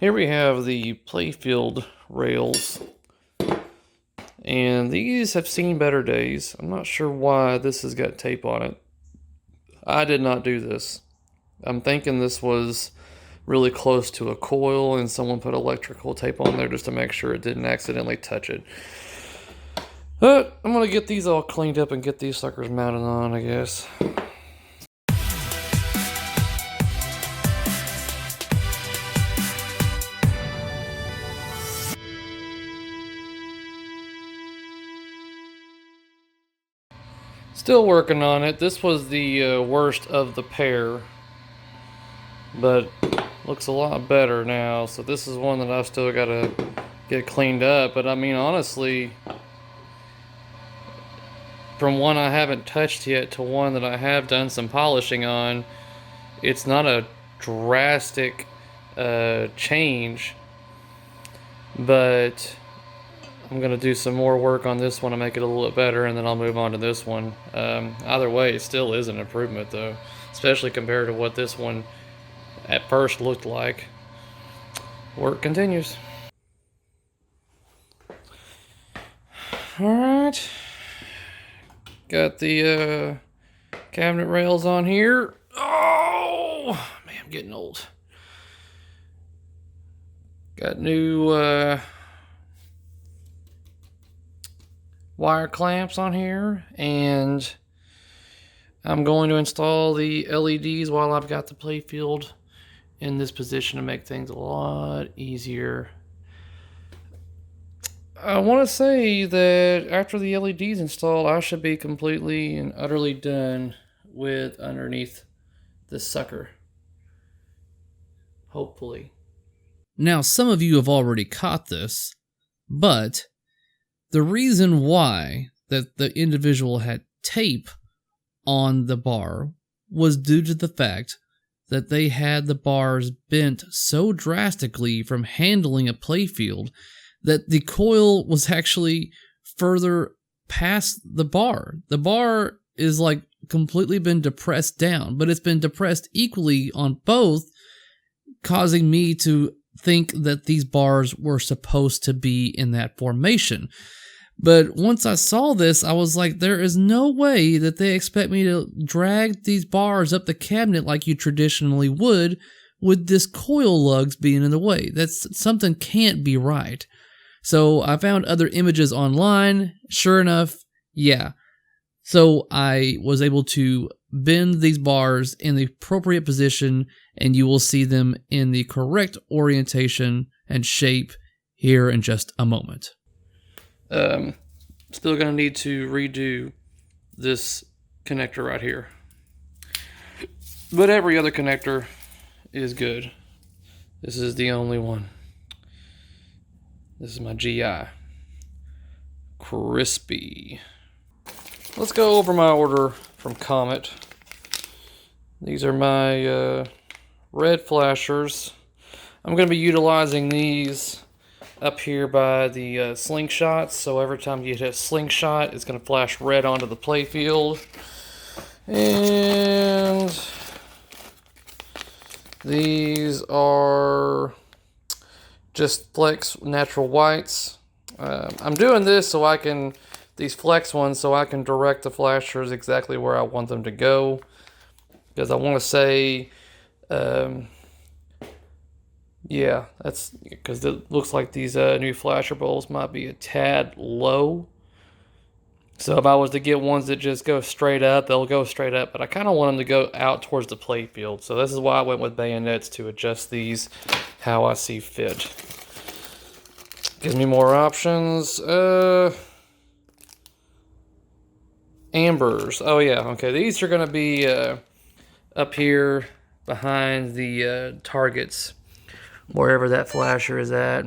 Here we have the playfield rails, and these have seen better days. I'm not sure why this has got tape on it. I did not do this. I'm thinking this was really close to a coil and someone put electrical tape on there just to make sure it didn't accidentally touch it. But I'm gonna get these all cleaned up and get these suckers mounted on, I guess. Still working on it. This was the worst of the pair, but looks a lot better now. So this is one that I've still got to get cleaned up. But I mean, honestly, from one I haven't touched yet to one that I have done some polishing on, it's not a drastic change, but I'm going to do some more work on this one to make it a little bit better, and then I'll move on to this one. Either way, it still is an improvement, though, especially compared to what this one at first looked like. Work continues. Alright. Got the cabinet rails on here. Oh, man, I'm getting old. Got new wire clamps on here, and I'm going to install the LEDs while I've got the playfield in this position to make things a lot easier. I want to say that after the LEDs installed, I should be completely and utterly done with underneath this sucker. Hopefully. Now, some of you have already caught this, but the reason why that the individual had tape on the bar was due to the fact that they had the bars bent so drastically from handling a playfield that the coil was actually further past the bar. The bar is like completely been depressed down, but it's been depressed equally on both, causing me to think that these bars were supposed to be in that formation. But once I saw this, I was like, there is no way that they expect me to drag these bars up the cabinet like you traditionally would with this coil lugs being in the way. That's something can't be right. So I found other images online. Sure enough, yeah. So I was able to bend these bars in the appropriate position, and you will see them in the correct orientation and shape here in just a moment. Still gonna need to redo this connector right here, but every other connector is good. This is the only one. This is my GI. Crispy. Let's go over my order from Comet. These are my red flashers. I'm gonna be utilizing these up here by the slingshots, so every time you hit a slingshot, it's going to flash red onto the playfield. And these are just flex natural whites. I'm doing this so I can, these flex ones, so I can direct the flashers exactly where I want them to go, because I want to say yeah, that's because it looks like these new flasher bowls might be a tad low. So if I was to get ones that just go straight up, they'll go straight up. But I kind of want them to go out towards the playfield. So this is why I went with bayonets, to adjust these how I see fit. Gives me more options. Ambers. Oh yeah, okay. These are going to be up here behind the targets, wherever that flasher is at.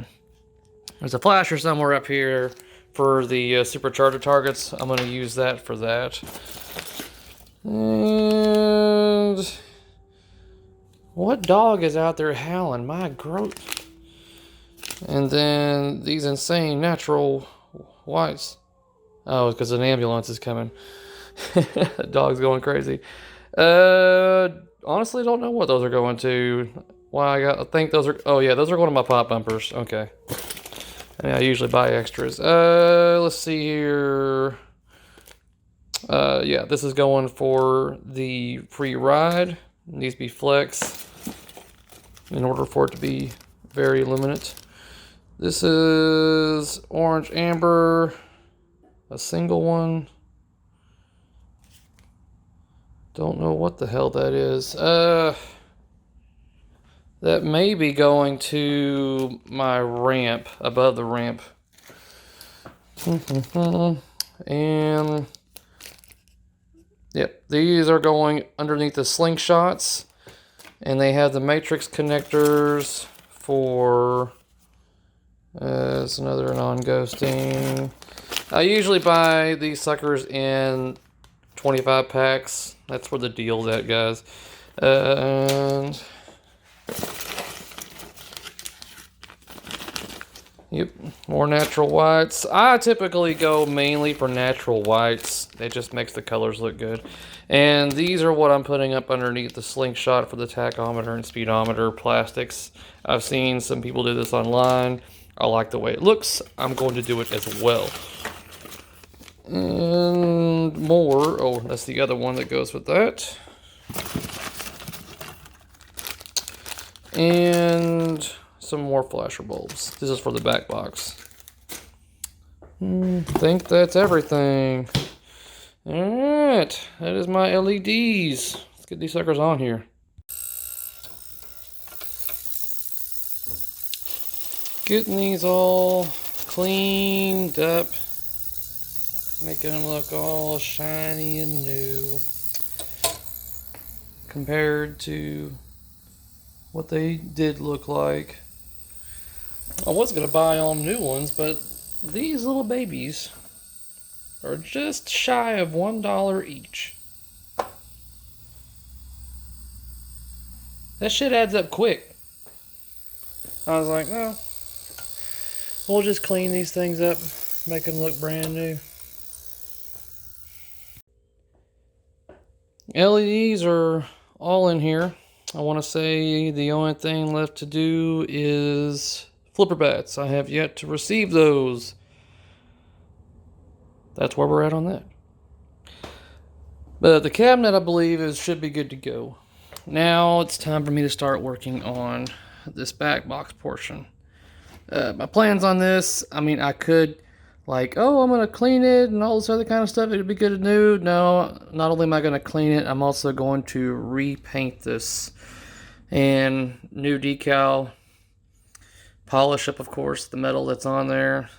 There's a flasher somewhere up here for the supercharger targets. I'm going to use that for that. And what dog is out there howling? My groat. And then these insane natural whites. Oh, because an ambulance is coming. The dog's going crazy. Honestly, don't know what those are going to. why I think those are, oh yeah, those are one of my pop bumpers. Okay. I usually buy extras. Let's see here. Yeah, this is going for the free ride. It needs to be flex in order for it to be very limited. This is orange amber, a single one. Don't know what the hell that is. That may be going to my ramp, above the ramp. And yep, these are going underneath the slingshots, and they have the matrix connectors for it's another non-ghosting. I usually buy these suckers in 25 packs. That's where the deal's at, guys. And yep, more natural whites. I typically go mainly for natural whites. It just makes the colors look good. And these are what I'm putting up underneath the slingshot for the tachometer and speedometer plastics. I've seen some people do this online. I like the way it looks. I'm going to do it as well. And more. Oh, that's the other one that goes with that. And some more flasher bulbs. This is for the back box. Think that's everything. Alright, that is my LEDs. Let's get these suckers on here. Getting these all cleaned up. Making them look all shiny and new. Compared to what they did look like. I was going to buy all new ones, but these little babies are just shy of $1 each. That shit adds up quick. I was like, oh, we'll just clean these things up, make them look brand new. LEDs are all in here. I want to say the only thing left to do is flipper bats. I have yet to receive those. That's where we're at on that. But the cabinet, I believe, should be good to go. Now it's time for me to start working on this back box portion. My plans on this, I mean, I could, like, oh, I'm going to clean it and all this other kind of stuff. It'd be good to do. No, not only am I going to clean it, I'm also going to repaint this. And new decal, polish up, of course, the metal that's on there.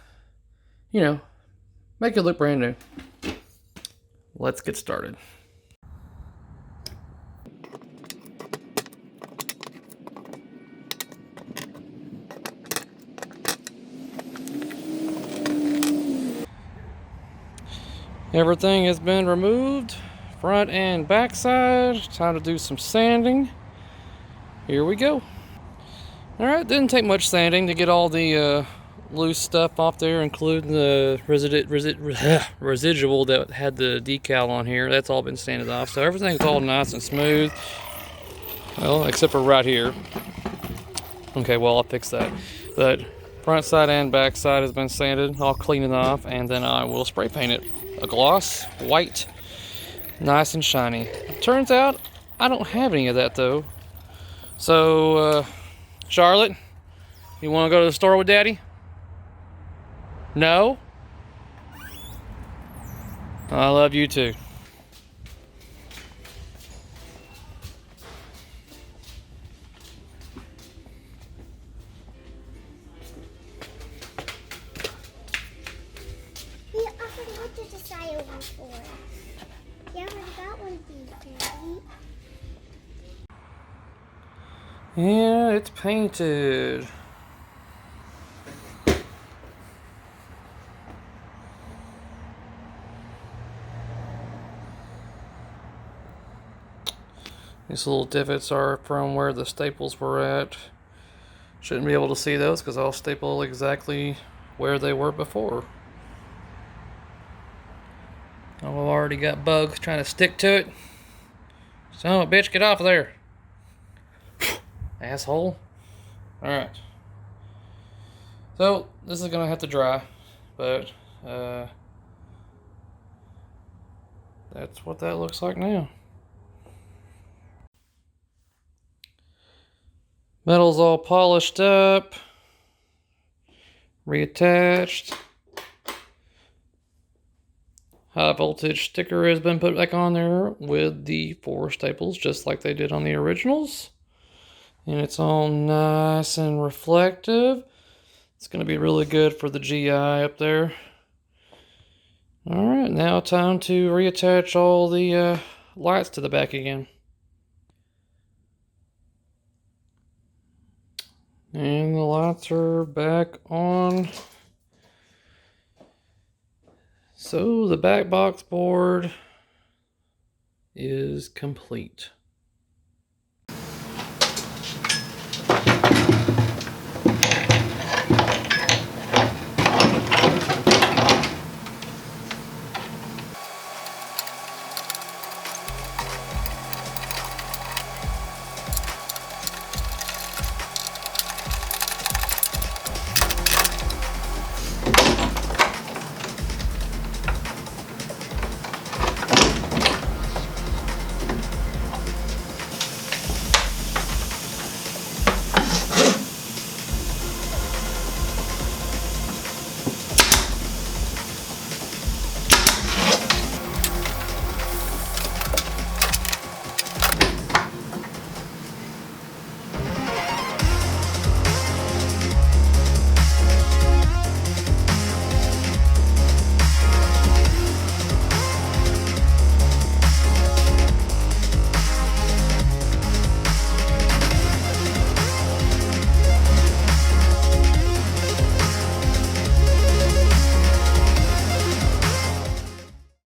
You know, make it look brand new. Let's get started. Everything has been removed, front and back side. Time to do some sanding. Here we go. Alright, didn't take much sanding to get all the loose stuff off there, including the residual that had the decal on here. That's all been sanded off, so everything's all nice and smooth. Well, except for right here. Okay, well, I'll fix that. But front side and back side has been sanded. I'll clean it off, and then I will spray paint it. A gloss, white, nice and shiny. Turns out, I don't have any of that, though. So, Charlotte, you want to go to the store with Daddy? No? I love you too. Yeah, I forgot to decide one for. Yeah, I got one for you, Daddy. Yeah, it's painted. These little divots are from where the staples were at. Shouldn't be able to see those because I'll staple exactly where they were before. Oh, I've already got bugs trying to stick to it. Son of a bitch, get off of there. Asshole. Alright. So, this is gonna have to dry, but that's what that looks like now. Metal's all polished up, reattached. High voltage sticker has been put back on there with the 4 staples, just like they did on the originals. And it's all nice and reflective. It's going to be really good for the GI up there. Alright, now time to reattach all the lights to the back again. And the lights are back on. So the back box board is complete.